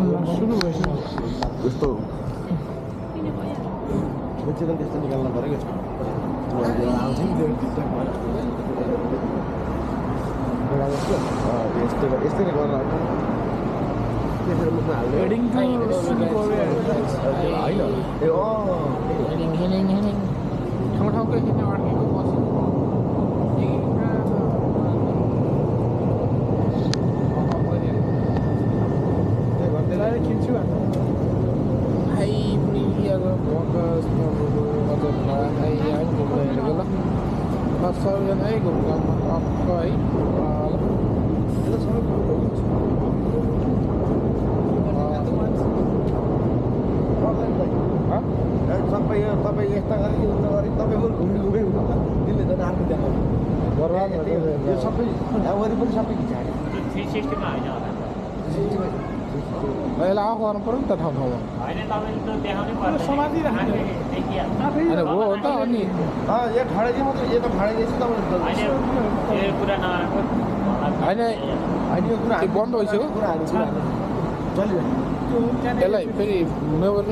सुरु भएछ त्यस्तो मान्छेले त्यस्तो निकाल्न परेको छ आउँछ नि त्यो टिकटकमा यस्तै नै गरेर त्यसरी मुखमा हाल्ने वेडिङ होइन ए हेडिङ ठाउँ ठाउँकै हिँड्ने अड्केको बसेको खिच्छु Hai Priya Bokas Hai ai cũng về được lắm mà sau gần ấy cũng làm học ấy तपाईँ यस्ता गरी तपाईँको घुम्ने लुगै हुनु त्यसले त अर्को देखाउँछ यो सबै यहाँ वरिपरि सबै खिचायो 360 मा हैन होला यसलाई आफू गर्नु पर्यो नि त ठाउँ ठाउँमा हैन तपाईले त देखाउनै पर्छ समाधि राख्नु होइन हो त अनि यो ठाडे मात्रै यो त ठाडे रहेछ तपाईँको हैन यो कुरा नराम्रो होइन यो कुरा त्यो बन्द भइसक्यो कुराहरू चलिरहेको यसलाई फेरि नेभर